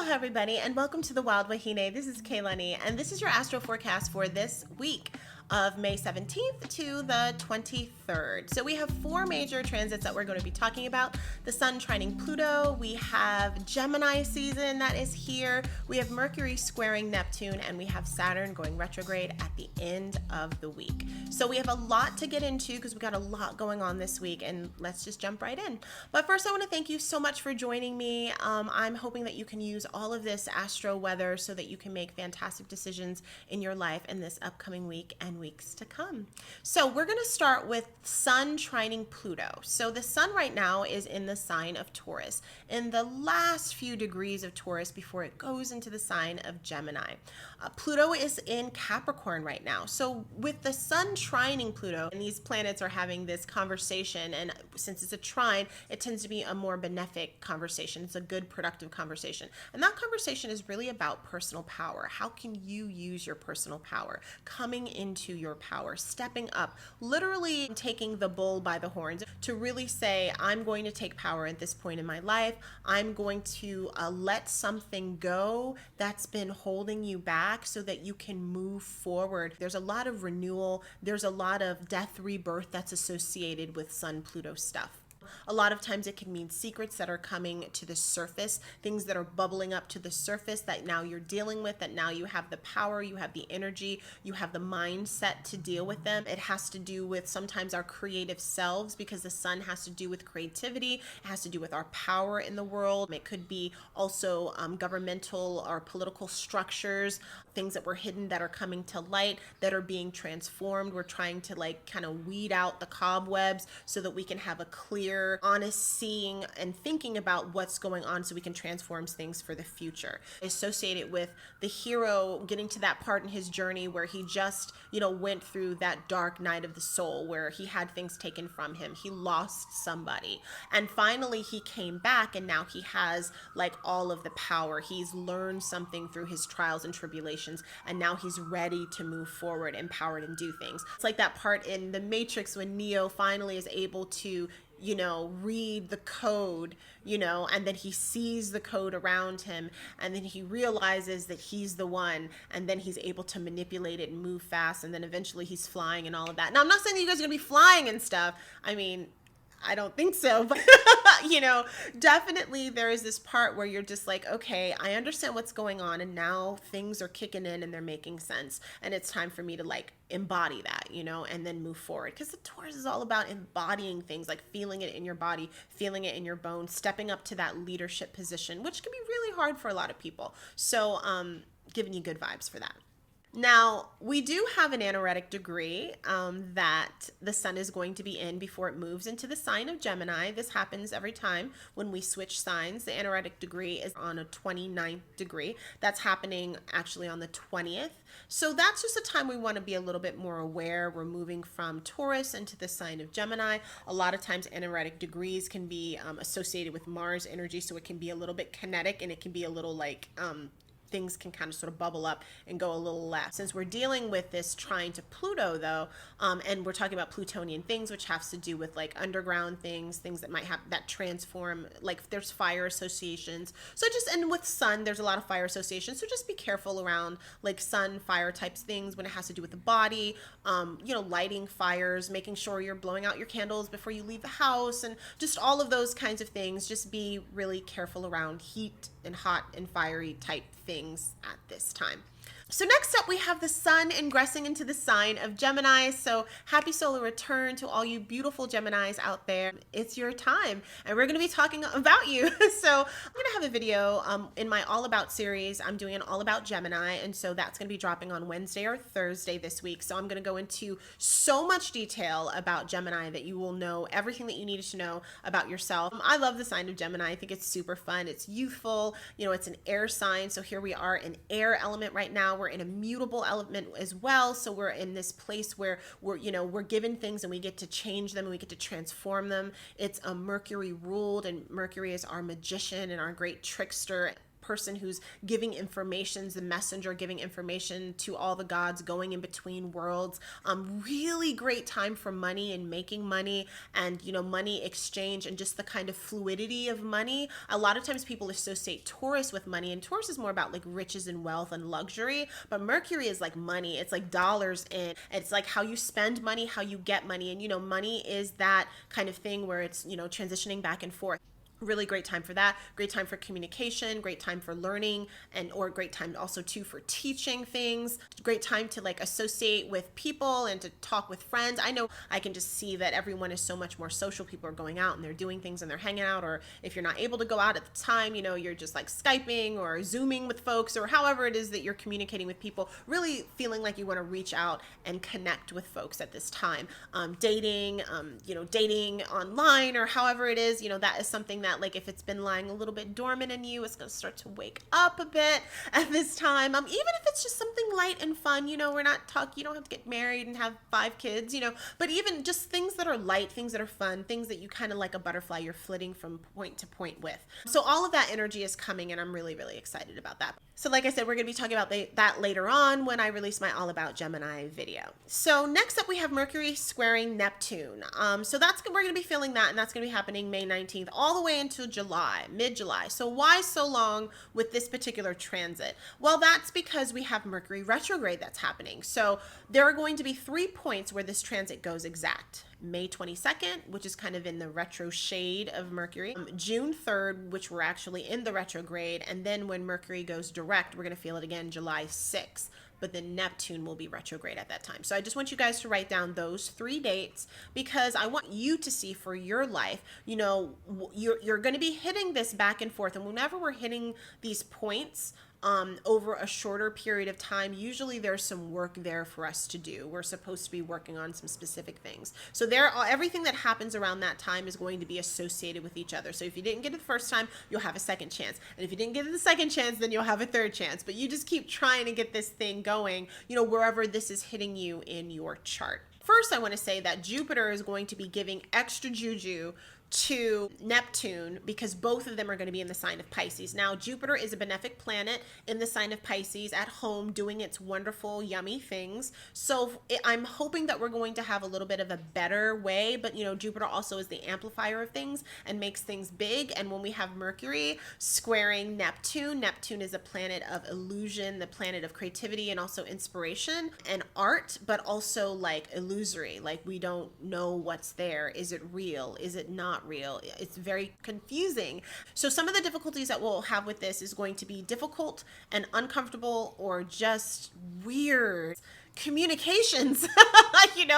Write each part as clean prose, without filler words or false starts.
Aloha everybody and welcome to the Wild Wahine. This is Kaylani and this is your astro forecast for this week of May 17th to the 23rd. So we have four major transits that we're going to be talking about. The Sun trining Pluto, we have Gemini season that is here, we have Mercury squaring Neptune, and we have Saturn going retrograde at the end of the week. So we have a lot to get into because we got a lot going on this week, and let's just jump right in. But first I want to thank you so much for joining me. I'm hoping that you can use all of this astro weather so that you can make fantastic decisions in your life in this upcoming week and weeks to come. So we're going to start with Sun trining Pluto. So the Sun right now is in the sign of Taurus, in the last few degrees of Taurus before it goes into the sign of Gemini. Pluto is in Capricorn right now. So with the Sun trining Pluto, and these planets are having this conversation, and since it's a trine, it tends to be a more benefic conversation. It's a good, productive conversation. And that conversation is really about personal power. How can you use your personal power? Coming into your power, stepping up, literally taking the bull by the horns to really say, I'm going to take power at this point in my life. I'm going to let something go that's been holding you back so that you can move forward. There's a lot of renewal. There's a lot of death, rebirth that's associated with Sun Pluto stuff. A lot of times it can mean secrets that are coming to the surface, things that are bubbling up to the surface that now you're dealing with, that now you have the power, you have the energy, you have the mindset to deal with them. It has to do with sometimes our creative selves, because the Sun has to do with creativity. It has to do with our power in the world. It could be also governmental or political structures, things that were hidden that are coming to light, that are being transformed. We're trying to kind of weed out the cobwebs so that we can have a clear, honest seeing and thinking about what's going on so we can transform things for the future. Associated with the hero getting to that part in his journey where he just, went through that dark night of the soul where he had things taken from him. He lost somebody. And finally he came back, and now he has all of the power. He's learned something through his trials and tribulations, and now he's ready to move forward, empowered, and do things. It's like that part in The Matrix when Neo finally is able to read the code, and then he sees the code around him, and then he realizes that he's the one, and then he's able to manipulate it and move fast, and then eventually he's flying and all of that. Now, I'm not saying that you guys are gonna be flying and stuff. I mean, I don't think so, but definitely there is this part where you're just like, okay, I understand what's going on, and now things are kicking in and they're making sense, and it's time for me to embody that, and then move forward. Because the Taurus is all about embodying things, feeling it in your body, feeling it in your bones, stepping up to that leadership position, which can be really hard for a lot of people. So giving you good vibes for that. Now, we do have an anaretic degree that the Sun is going to be in before it moves into the sign of Gemini. This happens every time when we switch signs. The anaretic degree is on a 29th degree. That's happening actually on the 20th. So that's just a time we want to be a little bit more aware. We're moving from Taurus into the sign of Gemini. A lot of times anaretic degrees can be associated with Mars energy, so it can be a little bit kinetic, and it can be a little things can kind of sort of bubble up and go a little less. Since we're dealing with this trine to Pluto though, and we're talking about Plutonian things, which has to do with underground things that might have that transform, there's fire associations. So and with Sun, there's a lot of fire associations. So just be careful around Sun, fire types things when it has to do with the body, lighting fires, making sure you're blowing out your candles before you leave the house, and just all of those kinds of things. Just be really careful around heat and hot and fiery type things at this time. So next up, we have the Sun ingressing into the sign of Gemini. So happy solar return to all you beautiful Geminis out there. It's your time, and we're going to be talking about you. So I'm going to have a video in my All About series. I'm doing an All About Gemini, and so that's going to be dropping on Wednesday or Thursday this week. So I'm going to go into so much detail about Gemini that you will know everything that you needed to know about yourself. I love the sign of Gemini. I think it's super fun. It's youthful. It's an air sign. So here we are, an air element right now. We're in a mutable element as well. So we're in this place where we're given things and we get to change them and we get to transform them. It's a Mercury ruled, and Mercury is our magician and our great trickster person who's giving information, the messenger giving information to all the gods, going in between worlds. Really great time for money and making money, and money exchange, and just the kind of fluidity of money. A lot of times people associate Taurus with money, and Taurus is more about like riches and wealth and luxury, but Mercury is like money. It's like dollars in. It's like how you spend money, how you get money, and money is that kind of thing where it's transitioning back and forth. Really great time for that. Great time for communication, great time for learning, and or great time also too for teaching things. Great time to like associate with people and to talk with friends. I know I can just see that everyone is so much more social. People are going out and they're doing things and they're hanging out, or if you're not able to go out at the time, you're just like Skyping or Zooming with folks, or however it is that you're communicating with people, really feeling like you want to reach out and connect with folks at this time. Dating, dating online, or however it is, that is something that, like, if it's been lying a little bit dormant in you, it's going to start to wake up a bit at this time. Even if it's just something light and fun, we're not talking, you don't have to get married and have 5 kids, but even just things that are light, things that are fun, things that you kind of like a butterfly, you're flitting from point to point with. So all of that energy is coming, and I'm really, really excited about that. So like I said, we're going to be talking about that later on when I release my All About Gemini video. So next up we have Mercury squaring Neptune. So we're going to be feeling that, and that's going to be happening May 19th all the way into July, mid-July. So why so long with this particular transit? Well, that's because we have Mercury retrograde that's happening. So there are going to be 3 points where this transit goes exact. May 22nd, which is kind of in the retro shade of Mercury, June 3rd, which we're actually in the retrograde, and then when Mercury goes direct, we're going to feel it again July 6th, but then Neptune will be retrograde at that time. So I just want you guys to write down those 3 dates, because I want you to see for your life, you're going to be hitting this back and forth, and whenever we're hitting these points, over a shorter period of time, usually there's some work there for us to do. We're supposed to be working on some specific things. So everything that happens around that time is going to be associated with each other. So if you didn't get it the first time, you'll have a second chance. And if you didn't get it the second chance, then you'll have a third chance. But you just keep trying to get this thing going, wherever this is hitting you in your chart. First, I want to say that Jupiter is going to be giving extra juju to Neptune, because both of them are going to be in the sign of Pisces. Now, Jupiter is a benefic planet in the sign of Pisces, at home doing its wonderful, yummy things. So I'm hoping that we're going to have a little bit of a better way, but Jupiter also is the amplifier of things and makes things big. And when we have Mercury squaring Neptune, Neptune is a planet of illusion, the planet of creativity and also inspiration and art, but also like illusory, like we don't know what's there. Is it real? Is it not real? It's very confusing. So some of the difficulties that we'll have with this is going to be difficult and uncomfortable, or just weird communications.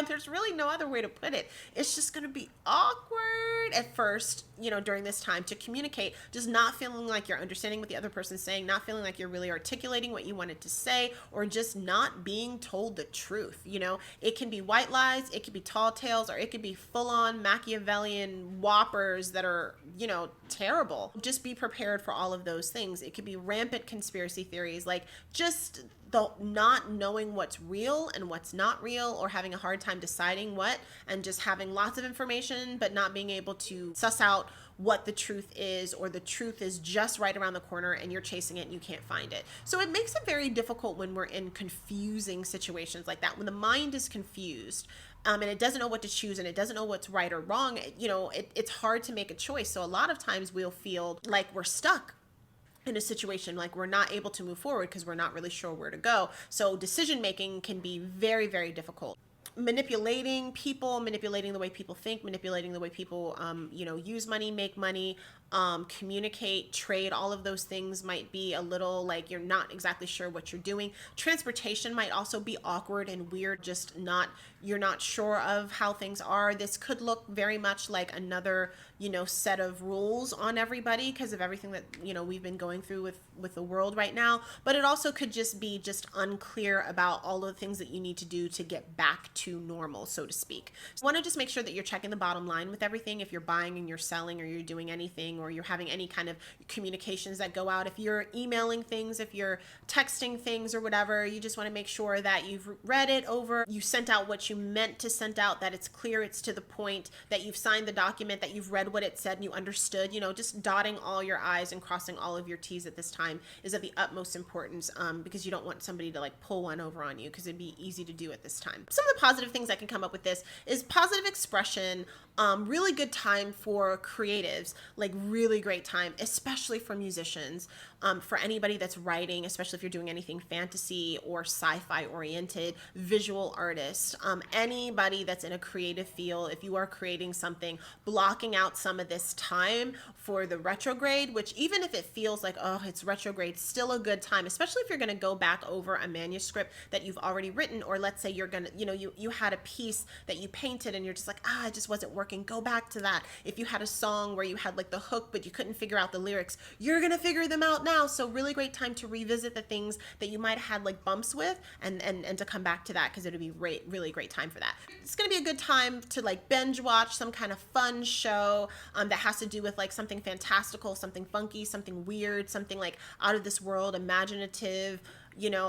There's really no other way to put it. It's just going to be awkward at first, during this time to communicate, just not feeling like you're understanding what the other person's saying, not feeling like you're really articulating what you wanted to say, or just not being told the truth. It can be white lies, it could be tall tales, or it could be full on Machiavellian whoppers that are, terrible. Just be prepared for all of those things. It could be rampant conspiracy theories, like just the not knowing what's real and what's not real, or having a hard time deciding what, and just having lots of information but not being able to suss out what the truth is, or the truth is just right around the corner and you're chasing it and you can't find it. So it makes it very difficult when we're in confusing situations like that. When the mind is confused, and it doesn't know what to choose, and it doesn't know what's right or wrong, it's hard to make a choice. So a lot of times we'll feel like we're stuck in a situation, like we're not able to move forward because we're not really sure where to go. So decision making can be very, very difficult. Manipulating people, manipulating the way people think, manipulating the way people, use money, make money, communicate, trade, all of those things might be a little like you're not exactly sure what you're doing. Transportation might also be awkward and weird, you're not sure of how things are. This could look very much like another, set of rules on everybody because of everything that, we've been going through with the world right now. But it also could just be unclear about all of the things that you need to do to get back to normal, so to speak. So I want to just make sure that you're checking the bottom line with everything. If you're buying and you're selling, or you're doing anything, writing or you're having any kind of communications that go out. If you're emailing things, if you're texting things or whatever, you just want to make sure that you've read it over, you sent out what you meant to send out, that it's clear, it's to the point, that you've signed the document, that you've read what it said and you understood. You know, just dotting all your I's and crossing all of your T's at this time is of the utmost importance, because you don't want somebody to like pull one over on you, because it'd be easy to do at this time. Some of the positive things that can come up with this is positive expression, really good time for creatives, like really great time, especially for musicians, for anybody that's writing, especially if you're doing anything fantasy or sci-fi oriented, visual artists, anybody that's in a creative field. If you are creating something, blocking out some of this time for the retrograde, which even if it feels like, oh, it's retrograde, still a good time, especially if you're going to go back over a manuscript that you've already written, or let's say you're going to, you had a piece that you painted and you're just like, it just wasn't working. Go back to that. If you had a song where you had like the hook, but you couldn't figure out the lyrics, you're going to figure them out now. So really great time to revisit the things that you might have had like bumps with and to come back to that, because it would be really great time for that. It's going to be a good time to like binge watch some kind of fun show that has to do with like something fantastical, something funky, something weird, something like out of this world, imaginative,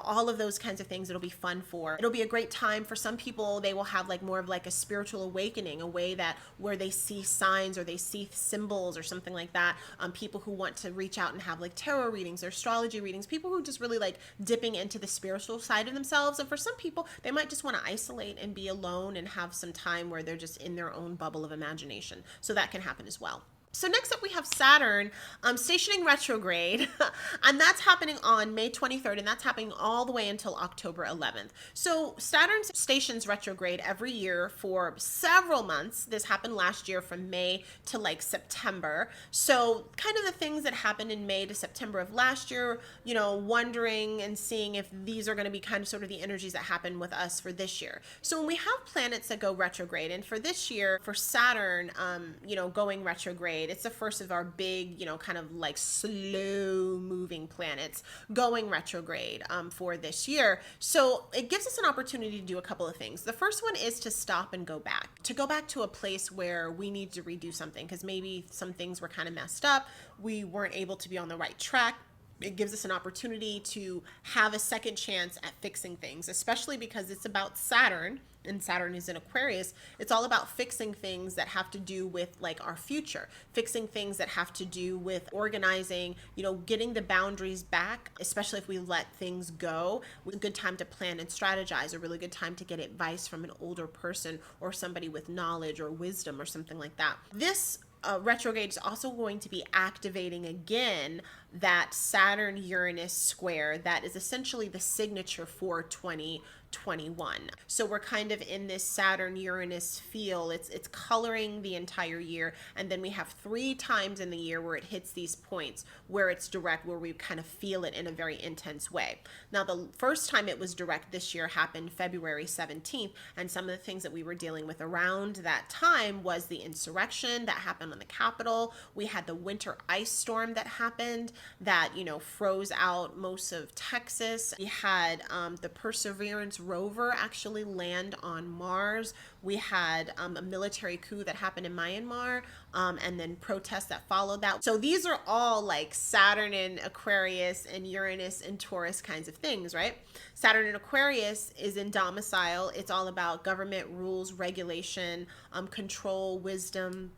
all of those kinds of things. It'll be fun for. It'll be a great time for some people. They will have like more of like a spiritual awakening, a way that where they see signs or they see symbols or something like that. People who want to reach out and have like tarot readings or astrology readings, people who just really like dipping into the spiritual side of themselves. And for some people, they might just want to isolate and be alone and have some time where they're just in their own bubble of imagination. So that can happen as well. So next up we have Saturn stationing retrograde, and that's happening on May 23rd, and that's happening all the way until October 11th. So Saturn stations retrograde every year for several months. This happened last year from May to like September. So kind of the things that happened in May to September of last year, wondering and seeing if these are going to be kind of sort of the energies that happen with us for this year. So when we have planets that go retrograde, and for this year, for Saturn, going retrograde, it's the first of our big, kind of like slow moving planets going retrograde for this year. So it gives us an opportunity to do a couple of things. The first one is to stop and go back to a place where we need to redo something, because maybe some things were kind of messed up. We weren't able to be on the right track. It gives us an opportunity to have a second chance at fixing things, especially because it's about Saturn, and Saturn is in Aquarius. It's all about fixing things that have to do with like our future, fixing things that have to do with organizing, getting the boundaries back, especially if we let things go. A good time to plan and strategize, a really good time to get advice from an older person or somebody with knowledge or wisdom or something like that. This retrograde is also going to be activating again that Saturn-Uranus square that is essentially the signature for 2021. So we're kind of in this Saturn-Uranus feel. It's coloring the entire year, and then we have 3 times in the year where it hits these points where it's direct, where we kind of feel it in a very intense way. Now, the first time it was direct this year happened February 17th, and some of the things that we were dealing with around that time was the insurrection that happened on the Capitol. We had the winter ice storm that happened that, froze out most of Texas. We had the Perseverance rover actually land on Mars. We had a military coup that happened in Myanmar, and then protests that followed that. So these are all like Saturn and Aquarius and Uranus and Taurus kinds of things, right? Saturn and Aquarius is in domicile. It's all about government rules, regulation, control, wisdom,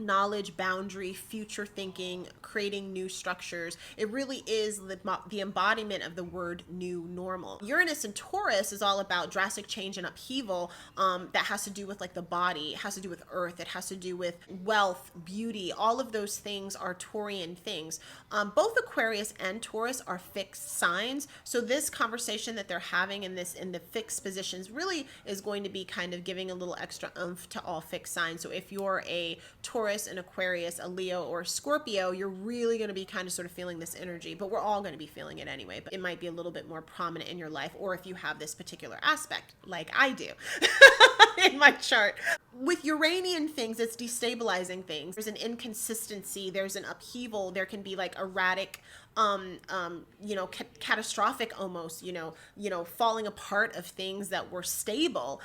knowledge, boundary, future thinking, creating new structures. It really is the embodiment of the word new normal. Uranus and Taurus is all about drastic change and upheaval that has to do with like the body. It has to do with earth. It has to do with wealth, beauty. All of those things are Taurian things. Both Aquarius and Taurus are fixed signs. So this conversation that they're having in the fixed positions really is going to be kind of giving a little extra oomph to all fixed signs. So if you're a Taurus, an Aquarius, a Leo, or a Scorpio, you're really going to be kind of sort of feeling this energy, but we're all going to be feeling it anyway, but it might be a little bit more prominent in your life, or if you have this particular aspect like I do in my chart. with Uranian things, it's destabilizing things. There's an inconsistency, there's an upheaval, there can be like erratic, catastrophic almost, falling apart of things that were stable.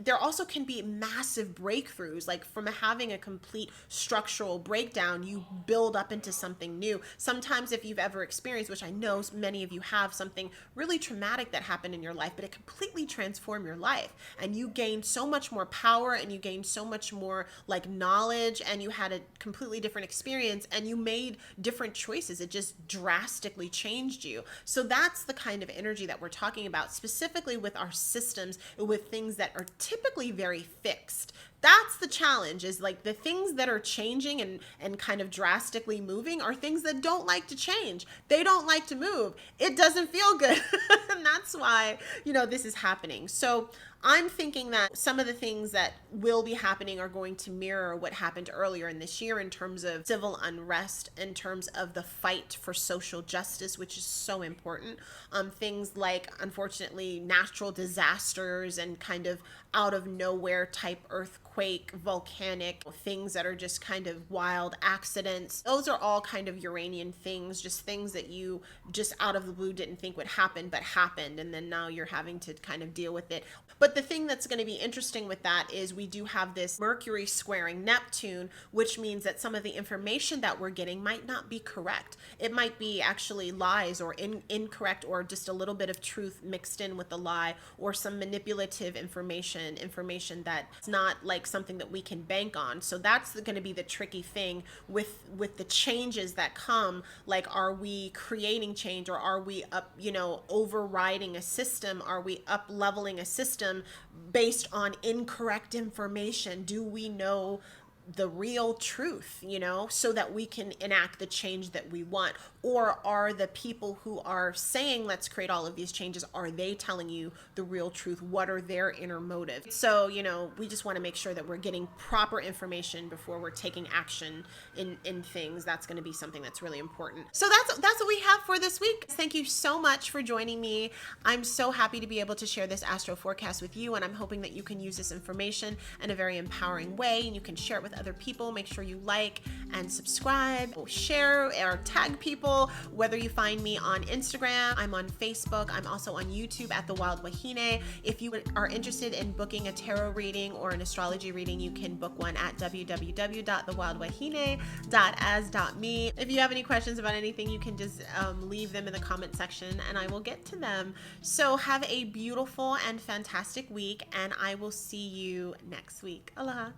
There also can be massive breakthroughs, like from having a complete structural breakdown, you build up into something new. Sometimes if you've ever experienced, which I know many of you have, something really traumatic that happened in your life, but it completely transformed your life and you gained so much more power and you gained so much more like knowledge and you had a completely different experience and you made different choices. It just drastically changed you. So that's the kind of energy that we're talking about, specifically with our systems, with things that are typically very fixed. That's the challenge, is like the things that are changing and kind of drastically moving are things that don't like to change. They don't like to move. It doesn't feel good. And that's why, this is happening. So I'm thinking that some of the things that will be happening are going to mirror what happened earlier in this year in terms of civil unrest, in terms of the fight for social justice, which is so important. Things like, unfortunately, natural disasters and kind of out of nowhere type earthquake, volcanic things that are just kind of wild accidents. Those are all kind of Uranian things, just things that you just out of the blue didn't think would happen, but happened. And then now you're having to kind of deal with it. But the thing that's going to be interesting with that is we do have this Mercury squaring Neptune, which means that some of the information that we're getting might not be correct. It might be actually lies or incorrect, or just a little bit of truth mixed in with the lie, or some manipulative information that's not like something that we can bank on. So that's going to be the tricky thing with the changes that come. Like, are we creating change, or are we up, overriding a system? Are we up leveling a system based on incorrect information? Do we know the real truth, so that we can enact the change that we want? Or are the people who are saying let's create all of these changes, are they telling you the real truth? What are their inner motives? So, we just want to make sure that we're getting proper information before we're taking action in things. That's going to be something that's really important. So that's what we have for this week. Thank you so much for joining me. I'm so happy to be able to share this astro forecast with you, and I'm hoping that you can use this information in a very empowering way, and you can share it with other people. Make sure you like and subscribe, share, or tag people. Whether you find me on Instagram, I'm on Facebook, I'm also on YouTube at The Wild Wahine. If you are interested in booking a tarot reading or an astrology reading, you can book one at www.thewildwahine.as.me. If you have any questions about anything, you can just leave them in the comment section and I will get to them. So have a beautiful and fantastic week, and I will see you next week. Aloha.